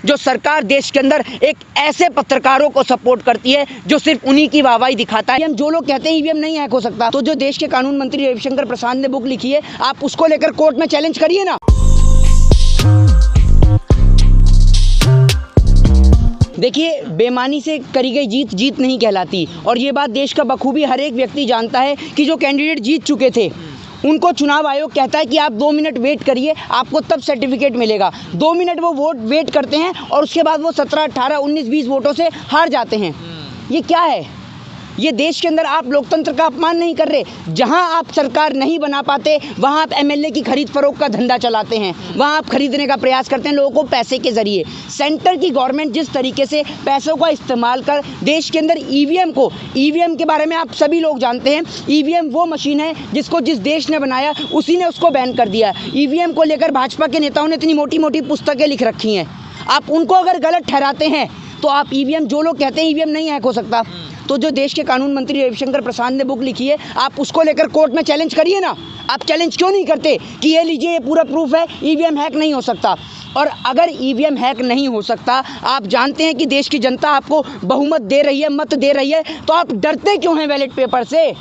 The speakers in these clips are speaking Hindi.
जो सरकार देश के अंदर एक ऐसे पत्रकारों को सपोर्ट करती है जो सिर्फ उन्हीं की वाहवाही दिखाता है। जो लोग कहते हैं ईवीएम नहीं हैक हो सकता, तो जो देश के कानून मंत्री रविशंकर प्रसाद ने बुक लिखी है, आप उसको लेकर कोर्ट में चैलेंज करिए ना। देखिए, बेईमानी से करी गई जीत जीत नहीं कहलाती, और ये बात देश का बखूबी हर एक व्यक्ति जानता है कि जो कैंडिडेट जीत चुके थे उनको चुनाव आयोग कहता है कि आप 2 मिनट वेट करिए, आपको तब सर्टिफिकेट मिलेगा। 2 मिनट वो वोट वेट करते हैं और उसके बाद वो 17, 18, 19, 20 वोटों से हार जाते हैं। ये क्या है? ये देश के अंदर आप लोकतंत्र का अपमान नहीं कर रहे? जहां आप सरकार नहीं बना पाते वहां आप एमएलए की खरीद फरोख्त का धंधा चलाते हैं, वहां आप खरीदने का प्रयास करते हैं लोगों को पैसे के जरिए। सेंटर की गवर्नमेंट जिस तरीके से पैसों का इस्तेमाल कर देश के अंदर ईवीएम के बारे में आप सभी लोग जानते हैं, ईवीएम वो मशीन है जिसको जिस देश ने बनाया उसी ने उसको बैन कर दिया। ईवीएम को लेकर भाजपा के नेताओं ने इतनी मोटी मोटी पुस्तकें लिख रखी हैं। आप उनको अगर गलत ठहराते हैं तो आप ईवीएम, जो लोग कहते हैं ईवीएम नहीं हैक हो सकता, तो जो देश के कानून मंत्री रविशंकर प्रसाद ने बुक लिखी है, आप उसको लेकर कोर्ट में चैलेंज करिए ना। आप चैलेंज क्यों नहीं करते कि ये लीजिए, ये पूरा प्रूफ है, ईवीएम हैक नहीं हो सकता। और अगर ईवीएम हैक नहीं हो सकता, आप जानते हैं कि देश की जनता आपको बहुमत दे रही है, मत दे रही है, तो आप डरते क्यों हैं बैलेट पेपर से?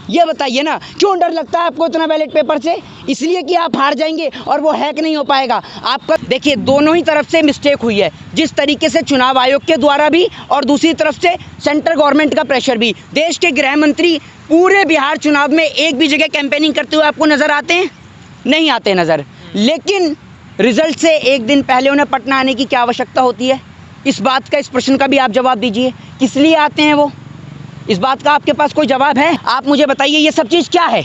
ये बताइए ना, क्यों डर लगता है आपको इतना बैलेट पेपर से? इसलिए कि आप हार जाएंगे और वो हैक नहीं हो पाएगा आपका। देखिए, दोनों ही तरफ से मिस्टेक हुई है, जिस तरीके से चुनाव आयोग के द्वारा भी और दूसरी तरफ से सेंट्रल गवर्नमेंट का प्रेशर भी। देश के गृह मंत्री पूरे बिहार चुनाव में एक भी जगह कैंपेनिंग करते हुए आपको नजर आते हैं? नहीं आते नजर। लेकिन रिजल्ट से एक दिन पहले उन्हें पटना आने की क्या आवश्यकता होती है? इस बात का, इस प्रश्न का भी आप जवाब दीजिए। किस लिए आते हैं वो? इस बात का आपके पास कोई जवाब है? आप मुझे बताइए, ये सब चीज़ क्या है?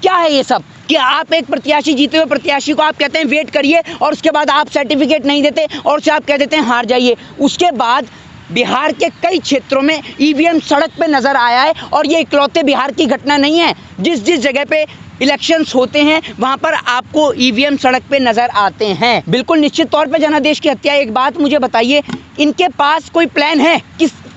क्या है ये सब कि आप एक प्रत्याशी, जीते हुए प्रत्याशी को आप कहते हैं वेट करिए, और उसके बाद आप सर्टिफिकेट नहीं देते और उसे आप कह देते हैं हार जाइए। उसके बाद बिहार के कई क्षेत्रों में ईवीएम सड़क पे नजर आया है, और ये इकलौते बिहार की घटना नहीं है। जिस जिस जगह पे इलेक्शंस होते हैं वहां पर आपको ईवीएम सड़क पे नजर आते हैं। बिल्कुल निश्चित तौर पे जनादेश की हत्या। एक बात मुझे बताइए, इनके पास कोई प्लान है?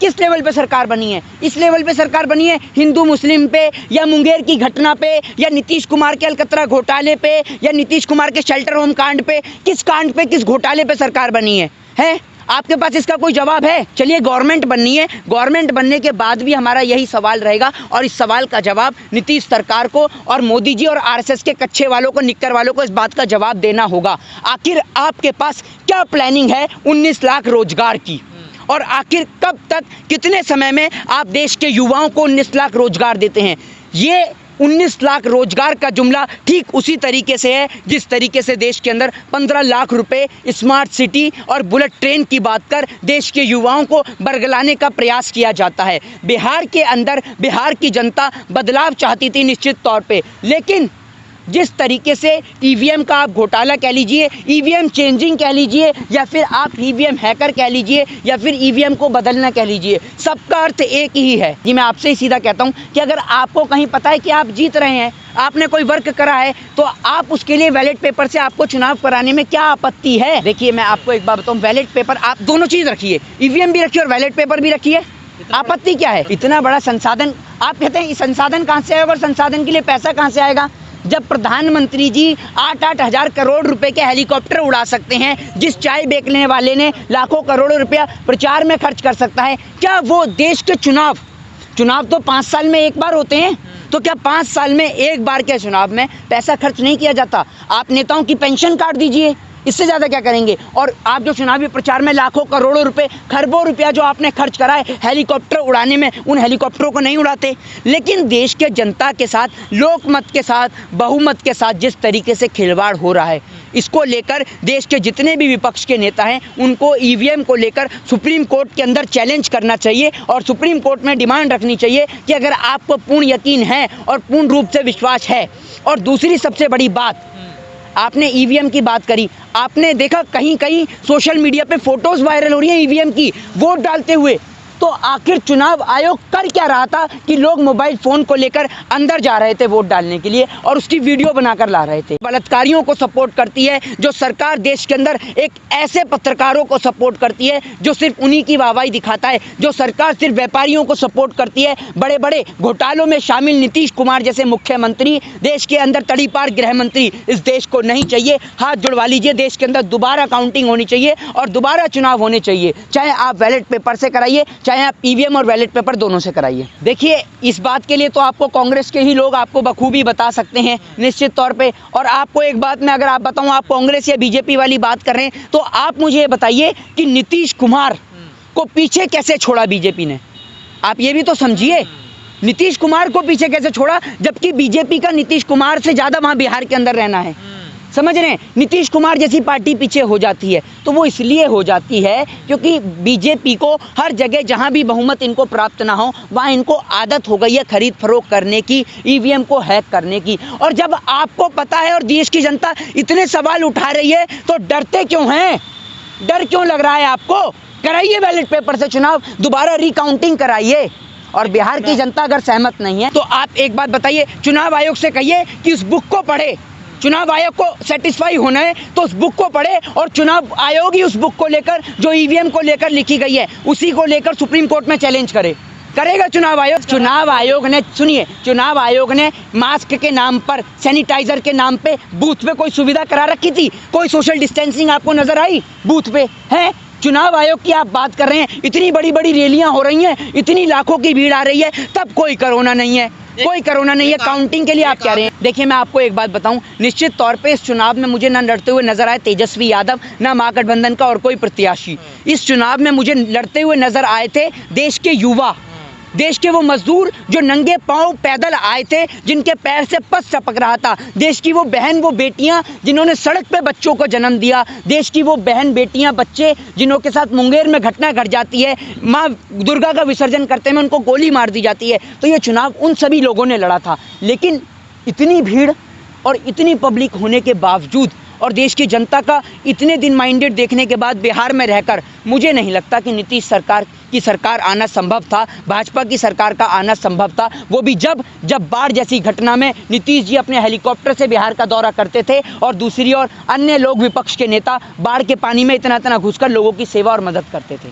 किस लेवल पे सरकार बनी है? इस लेवल पे सरकार बनी है हिंदू मुस्लिम पे, या मुंगेर की घटना पे, या नीतीश कुमार के अलकतरा घोटाले पे, या नीतीश कुमार के शेल्टर होम कांड पे? किस कांड पे, किस घोटाले पे सरकार बनी है? आपके पास इसका कोई जवाब है? चलिए, गवर्नमेंट बननी है, गवर्नमेंट बनने के बाद भी हमारा यही सवाल रहेगा, और इस सवाल का जवाब नीतीश सरकार को और मोदी जी और आरएसएस के कच्चे वालों को, निक्कर वालों को इस बात का जवाब देना होगा। आखिर आपके पास क्या प्लानिंग है 19 लाख रोजगार की? और आखिर कब तक, कितने समय में आप देश के युवाओं को 19 लाख रोजगार देते हैं? ये 19 लाख रोजगार का जुमला ठीक उसी तरीके से है जिस तरीके से देश के अंदर 15 लाख रुपए स्मार्ट सिटी और बुलेट ट्रेन की बात कर देश के युवाओं को बरगलाने का प्रयास किया जाता है। बिहार के अंदर बिहार की जनता बदलाव चाहती थी निश्चित तौर पे, लेकिन जिस तरीके से ईवीएम का आप घोटाला कह लीजिए, ईवीएम चेंजिंग कह लीजिए, या फिर आप ईवीएम हैकर कह लीजिए, या फिर ईवीएम को बदलना कह लीजिए, सबका अर्थ एक ही है। ये मैं आपसे ही सीधा कहता हूँ कि अगर आपको कहीं पता है कि आप जीत रहे हैं, आपने कोई वर्क करा है, तो आप उसके लिए बैलेट पेपर से आपको चुनाव कराने में क्या आपत्ति है? देखिए, मैं आपको एक बात बताऊँ, बैलेट पेपर आप दोनों चीज़ रखिए, ईवीएम भी रखिए और बैलेट पेपर भी रखिए। आपत्ति क्या है? इतना बड़ा संसाधन, आप कहते हैं संसाधन कहाँ से आएगा और संसाधन के लिए पैसा कहाँ से आएगा? जब प्रधानमंत्री जी 8-8 हजार करोड़ रुपए के हेलीकॉप्टर उड़ा सकते हैं, जिस चाय बेचने वाले ने लाखों करोड़ों रुपया प्रचार में खर्च कर सकता है, क्या वो देश के चुनाव तो 5 साल में एक बार होते हैं, तो क्या 5 साल में एक बार के चुनाव में पैसा खर्च नहीं किया जाता? आप नेताओं की पेंशन काट दीजिए, इससे ज़्यादा क्या करेंगे? और आप जो चुनावी प्रचार में लाखों करोड़ों रुपए, खरबों रुपया जो आपने खर्च करा है हेलीकॉप्टर उड़ाने में, उन हेलीकॉप्टरों को नहीं उड़ाते। लेकिन देश के जनता के साथ, लोकमत के साथ, बहुमत के साथ जिस तरीके से खिलवाड़ हो रहा है, इसको लेकर देश के जितने भी विपक्ष के नेता हैं उनको ईवीएम को लेकर सुप्रीम कोर्ट के अंदर चैलेंज करना चाहिए, और सुप्रीम कोर्ट में डिमांड रखनी चाहिए कि अगर आपको पूर्ण यकीन है और पूर्ण रूप से विश्वास है। और दूसरी सबसे बड़ी बात, आपने ईवीएम की बात करी, आपने देखा कहीं कहीं सोशल मीडिया पे फोटोज वायरल हो रही हैं ईवीएम की, वोट डालते हुए। तो आखिर चुनाव आयोग कर क्या रहा था कि लोग मोबाइल फ़ोन को लेकर अंदर जा रहे थे वोट डालने के लिए और उसकी वीडियो बनाकर ला रहे थे। बलात्कारियों को सपोर्ट करती है जो सरकार, देश के अंदर एक ऐसे पत्रकारों को सपोर्ट करती है जो सिर्फ उन्हीं की वाहवाही दिखाता है, जो सरकार सिर्फ व्यापारियों को सपोर्ट करती है। बड़े बड़े घोटालों में शामिल नीतीश कुमार जैसे मुख्यमंत्री, देश के अंदर तड़ीपार गृह मंत्री इस देश को नहीं चाहिए। हाथ जुड़वा लीजिए, देश के अंदर दोबारा काउंटिंग होनी चाहिए और दोबारा चुनाव होने चाहिए, चाहे आप बैलेट पेपर से कराइए, चाहे आप ईवीएम और बैलेट पेपर दोनों से कराइए। देखिए, इस बात के लिए तो आपको कांग्रेस के ही लोग आपको बखूबी बता सकते हैं निश्चित तौर पे। और आपको एक बात मैं अगर आप बताऊं, आप कांग्रेस या बीजेपी वाली बात कर रहे हैं तो आप मुझे ये बताइए कि नीतीश कुमार को पीछे कैसे छोड़ा बीजेपी ने? आप ये भी तो समझिए, नीतीश कुमार को पीछे कैसे छोड़ा, जबकि बीजेपी का नीतीश कुमार से ज़्यादा वहाँ बिहार के अंदर रहना है। समझ रहे हैं? नीतीश कुमार जैसी पार्टी पीछे हो जाती है तो वो इसलिए हो जाती है क्योंकि बीजेपी को हर जगह जहां भी बहुमत इनको प्राप्त ना हो वहां इनको आदत हो गई है खरीद फरोख्त करने की, ईवीएम को हैक करने की। और जब आपको पता है और देश की जनता इतने सवाल उठा रही है तो डरते क्यों हैं? डर क्यों लग रहा है आपको? कराइए बैलेट पेपर से चुनाव, दोबारा रिकाउंटिंग कराइए। और बिहार की जनता अगर सहमत नहीं है तो आप एक बात बताइए, चुनाव आयोग से कहिए कि उस बुक को पढ़े। चुनाव आयोग को सेटिस्फाई होना है तो उस बुक को पढ़े और चुनाव आयोग ही उस बुक को लेकर, जो ईवीएम को लेकर लिखी गई है, उसी को लेकर सुप्रीम कोर्ट में चैलेंज करे। करेगा चुनाव आयोग? चुनाव आयोग ने, सुनिए, चुनाव आयोग ने मास्क के नाम पर, सैनिटाइजर के नाम पे बूथ पे कोई सुविधा करा रखी थी? कोई सोशल डिस्टेंसिंग आपको नजर आई बूथ पे? है चुनाव आयोग की आप बात कर रहे हैं, इतनी बड़ी बड़ी रैलियां हो रही हैं, इतनी लाखों की भीड़ आ रही है, तब कोई कोरोना नहीं है, कोई कोरोना नहीं है। काउंटिंग के लिए आप कह रहे हैं। देखिए, मैं आपको एक बात बताऊं, निश्चित तौर पे इस चुनाव में मुझे ना लड़ते हुए नजर आए तेजस्वी यादव, ना महागठबंधन का और कोई प्रत्याशी। इस चुनाव में मुझे लड़ते हुए नजर आए थे देश के युवा, देश के वो मजदूर जो नंगे पांव पैदल आए थे, जिनके पैर से पस टपक रहा था, देश की वो बहन, वो बेटियां जिन्होंने सड़क पे बच्चों को जन्म दिया, देश की वो बहन, बेटियां, बच्चे जिन्हों के साथ मुंगेर में घटना घट जाती है, माँ दुर्गा का विसर्जन करते में उनको गोली मार दी जाती है। तो ये चुनाव उन सभी लोगों ने लड़ा था। लेकिन इतनी भीड़ और इतनी पब्लिक होने के बावजूद और देश की जनता का इतने दिन माइंडेड देखने के बाद बिहार में रहकर मुझे नहीं लगता कि नीतीश सरकार की सरकार आना संभव था, भाजपा की सरकार का आना संभव था। वो भी जब बाढ़ जैसी घटना में नीतीश जी अपने हेलीकॉप्टर से बिहार का दौरा करते थे और दूसरी ओर अन्य लोग, विपक्ष के नेता, बाढ़ के पानी में इतना घुसकर लोगों की सेवा और मदद करते थे।